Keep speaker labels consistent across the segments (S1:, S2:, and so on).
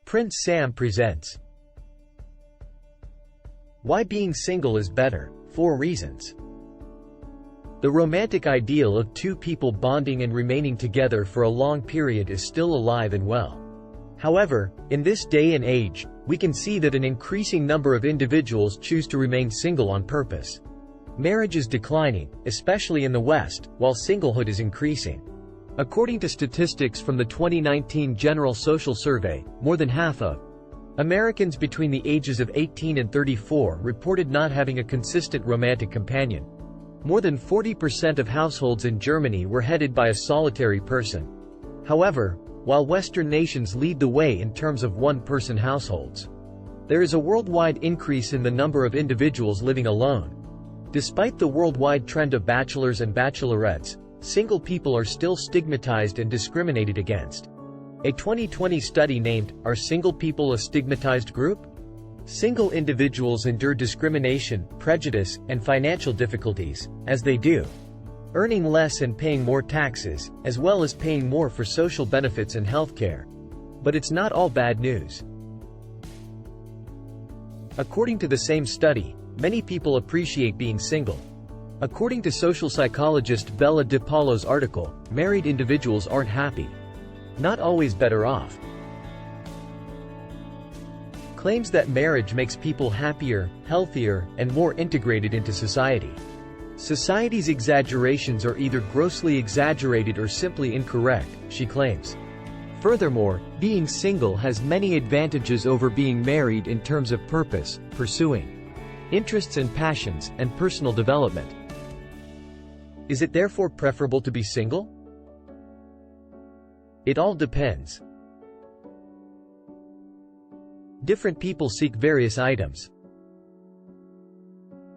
S1: Prince Sam presents Why Being Single is Better, 4 Reasons. The romantic ideal of two people bonding and remaining together for a long period is still alive and well. However, in this day and age, we can see that an increasing number of individuals choose to remain single on purpose. Marriage is declining, especially in the West, while singlehood is increasing. According to statistics from the 2019 General Social Survey, more than half of Americans between the ages of 18 and 34 reported not having a consistent romantic companion. More than 40% of households in Germany were headed by a solitary person. However, while Western nations lead the way in terms of one-person households, there is a worldwide increase in the number of individuals living alone. Despite the worldwide trend of bachelors and bachelorettes, single people are still stigmatized and discriminated against. A 2020 study named, "Are Single People a Stigmatized Group?" Single individuals endure discrimination, prejudice, and financial difficulties, as they do, earning less and paying more taxes, as well as paying more for social benefits and healthcare. But it's not all bad news. According to the same study, many people appreciate being single. According to social psychologist Bella DiPaolo's article, married individuals aren't happy. Not always better off. Claims that marriage makes people happier, healthier, and more integrated into society. Society's exaggerations are either grossly exaggerated or simply incorrect, she claims. Furthermore, being single has many advantages over being married in terms of purpose, pursuing interests and passions, and personal development. Is it therefore preferable to be single? It all depends. Different people seek various items.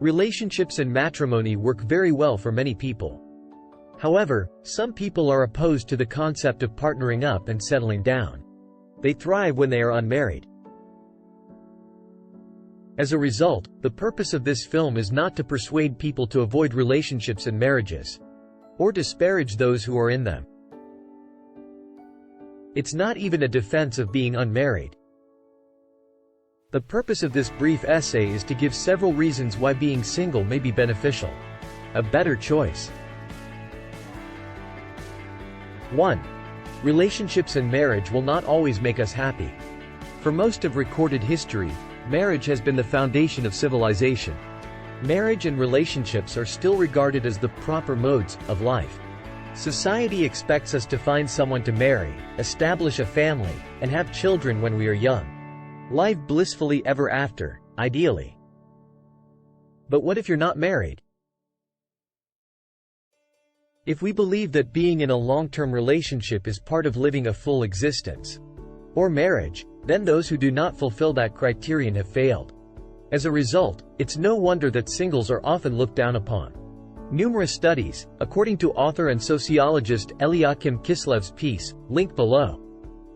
S1: Relationships and matrimony work very well for many people. However, some people are opposed to the concept of partnering up and settling down. They thrive when they are unmarried. As a result, the purpose of this film is not to persuade people to avoid relationships and marriages, or disparage those who are in them. It's not even a defense of being unmarried. The purpose of this brief essay is to give several reasons why being single may be beneficial. A better choice. 1. Relationships and marriage will not always make us happy. For most of recorded history, marriage has been the foundation of civilization. Marriage and relationships are still regarded as the proper modes of life. Society expects us to find someone to marry, establish a family, and have children when we are young. Live blissfully ever after, ideally. But what if you're not married? If we believe that being in a long-term relationship is part of living a full existence, or marriage, then those who do not fulfill that criterion have failed. As a result, it's no wonder that singles are often looked down upon. Numerous studies, according to author and sociologist Eliakim Kislev's piece, linked below.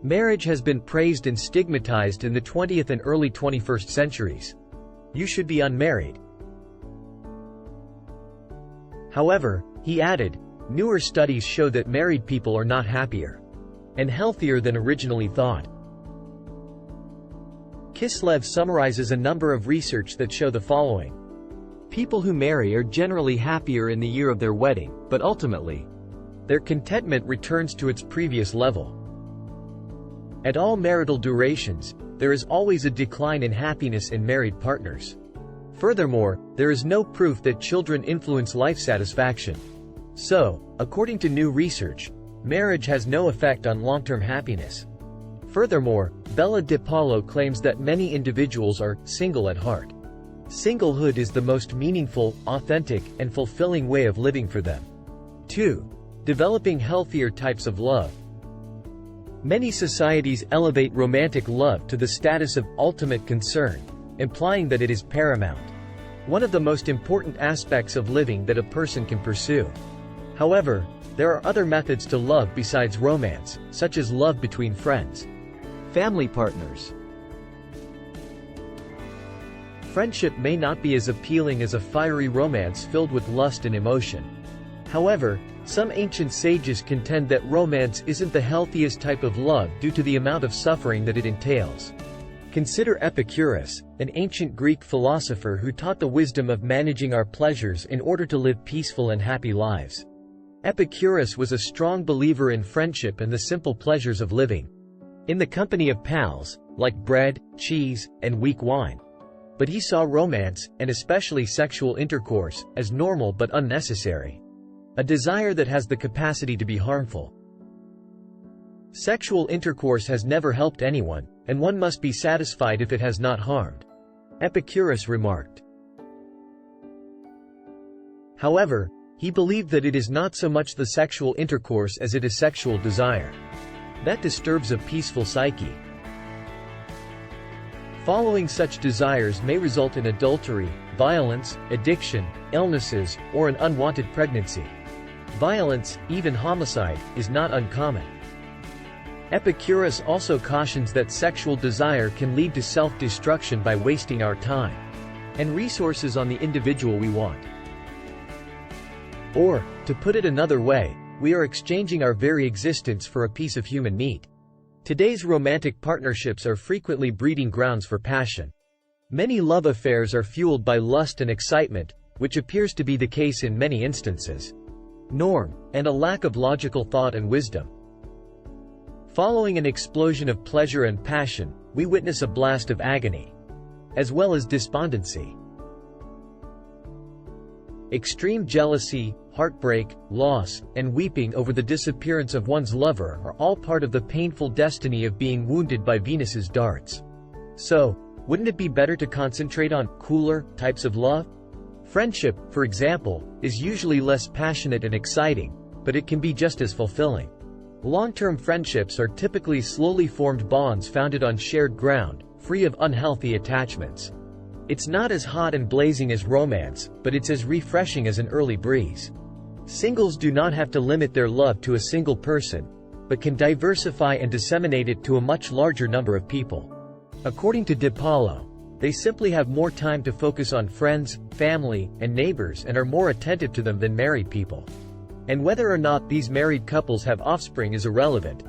S1: Marriage has been praised and stigmatized in the 20th and early 21st centuries. You should be unmarried. However, he added, newer studies show that married people are not happier and healthier than originally thought. Kislev summarizes a number of research that show the following. People who marry are generally happier in the year of their wedding, but ultimately, their contentment returns to its previous level. At all marital durations, there is always a decline in happiness in married partners. Furthermore, there is no proof that children influence life satisfaction. So, according to new research, marriage has no effect on long-term happiness. Furthermore, Bella DiPaolo claims that many individuals are single at heart. Singlehood is the most meaningful, authentic, and fulfilling way of living for them. 2. Developing healthier types of love. Many societies elevate romantic love to the status of ultimate concern, implying that it is paramount. One of the most important aspects of living that a person can pursue. However, there are other methods to love besides romance, such as love between friends, family partners. Friendship may not be as appealing as a fiery romance filled with lust and emotion. However, Some ancient sages contend that romance isn't the healthiest type of love due to the amount of suffering that it entails. Consider Epicurus, an ancient Greek philosopher who taught the wisdom of managing our pleasures in order to live peaceful and happy lives. Epicurus was a strong believer in friendship and the simple pleasures of living in the company of pals, like bread, cheese, and weak wine. But he saw romance, and especially sexual intercourse, as normal but unnecessary. A desire that has the capacity to be harmful. Sexual intercourse has never helped anyone, and one must be satisfied if it has not harmed, Epicurus remarked. However, he believed that it is not so much the sexual intercourse as it is sexual desire that disturbs a peaceful psyche. Following such desires may result in adultery, violence, addiction, illnesses, or an unwanted pregnancy. Violence, even homicide, is not uncommon. Epicurus also cautions that sexual desire can lead to self-destruction by wasting our time and resources on the individual we want. Or, to put it another way, we are exchanging our very existence for a piece of human meat. Today's romantic partnerships are frequently breeding grounds for passion. Many love affairs are fueled by lust and excitement, which appears to be the case in many instances. And a lack of logical thought and wisdom. Following an explosion of pleasure and passion, we witness a blast of agony, as well as despondency. Extreme jealousy, heartbreak, loss, and weeping over the disappearance of one's lover are all part of the painful destiny of being wounded by Venus's darts. So, wouldn't it be better to concentrate on cooler types of love? Friendship, for example, is usually less passionate and exciting, but it can be just as fulfilling. Long-term friendships are typically slowly formed bonds founded on shared ground, free of unhealthy attachments. It's not as hot and blazing as romance, but it's as refreshing as an early breeze. Singles do not have to limit their love to a single person, but can diversify and disseminate it to a much larger number of people. According to DiPaolo, they simply have more time to focus on friends, family, and neighbors and are more attentive to them than married people. And whether or not these married couples have offspring is irrelevant.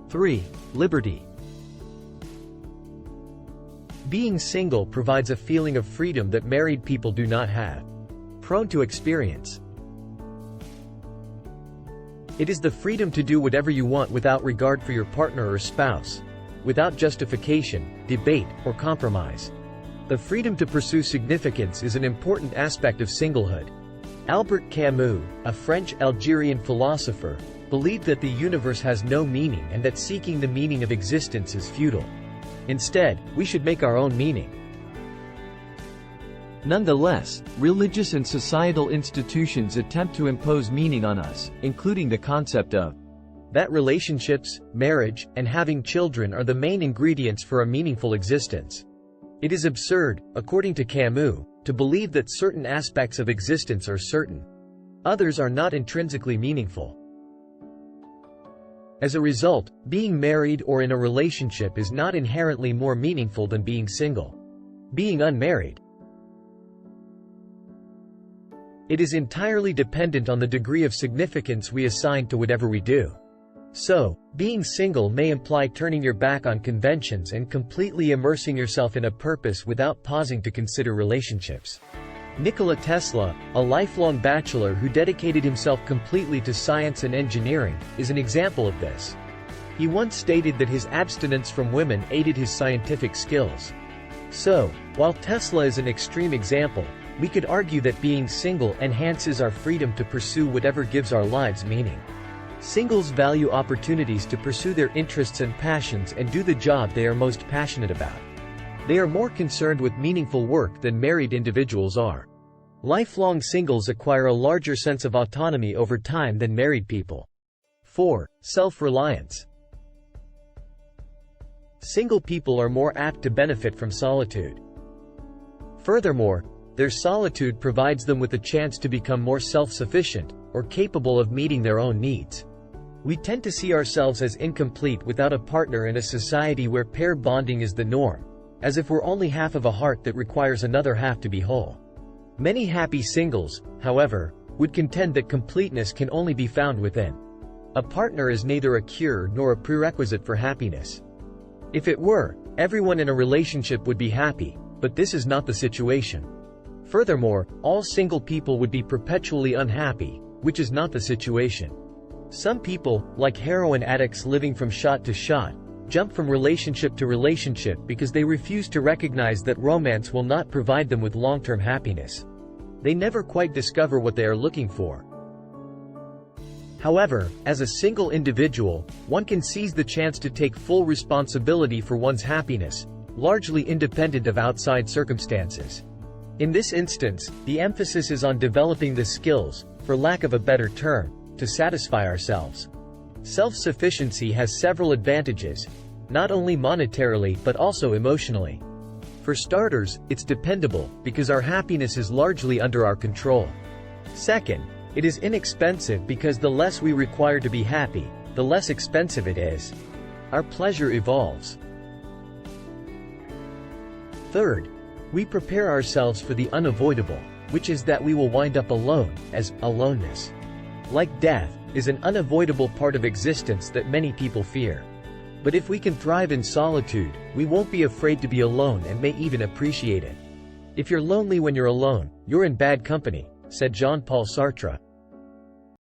S1: 3. Liberty. Being single provides a feeling of freedom that married people do not have. Prone to experience. It is the freedom to do whatever you want without regard for your partner or spouse, without justification, debate, or compromise. The freedom to pursue significance is an important aspect of singlehood. Albert Camus, a French-Algerian philosopher, believed that the universe has no meaning and that seeking the meaning of existence is futile. Instead, we should make our own meaning. Nonetheless, religious and societal institutions attempt to impose meaning on us, including the concept of that relationships, marriage, and having children are the main ingredients for a meaningful existence. It is absurd, according to Camus, to believe that certain aspects of existence are certain. Others are not intrinsically meaningful. As a result, being married or in a relationship is not inherently more meaningful than being single. Being unmarried. It is entirely dependent on the degree of significance we assign to whatever we do. So, being single may imply turning your back on conventions and completely immersing yourself in a purpose without pausing to consider relationships. Nikola Tesla, a lifelong bachelor who dedicated himself completely to science and engineering, is an example of this. He once stated that his abstinence from women aided his scientific skills. So, while Tesla is an extreme example, we could argue that being single enhances our freedom to pursue whatever gives our lives meaning. Singles value opportunities to pursue their interests and passions and do the job they are most passionate about. They are more concerned with meaningful work than married individuals are. Lifelong singles acquire a larger sense of autonomy over time than married people. 4. Self-reliance. Single people are more apt to benefit from solitude. Furthermore, their solitude provides them with a chance to become more self-sufficient, or capable of meeting their own needs. We tend to see ourselves as incomplete without a partner in a society where pair bonding is the norm, as if we're only half of a heart that requires another half to be whole. Many happy singles, however, would contend that completeness can only be found within. A partner is neither a cure nor a prerequisite for happiness. If it were, everyone in a relationship would be happy, but this is not the situation. Furthermore, all single people would be perpetually unhappy, which is not the situation. Some people, like heroin addicts living from shot to shot, jump from relationship to relationship because they refuse to recognize that romance will not provide them with long-term happiness. They never quite discover what they are looking for. However, as a single individual, one can seize the chance to take full responsibility for one's happiness, largely independent of outside circumstances. In this instance, the emphasis is on developing the skills, for lack of a better term, to satisfy ourselves. Self-sufficiency has several advantages, not only monetarily but also emotionally. For starters, it's dependable, because our happiness is largely under our control. Second, it is inexpensive because the less we require to be happy, the less expensive it is. Our pleasure evolves. Third, we prepare ourselves for the unavoidable, which is that we will wind up alone, as aloneness, like death, is an unavoidable part of existence that many people fear. But if we can thrive in solitude, we won't be afraid to be alone and may even appreciate it. If you're lonely when you're alone, you're in bad company, said Jean-Paul Sartre.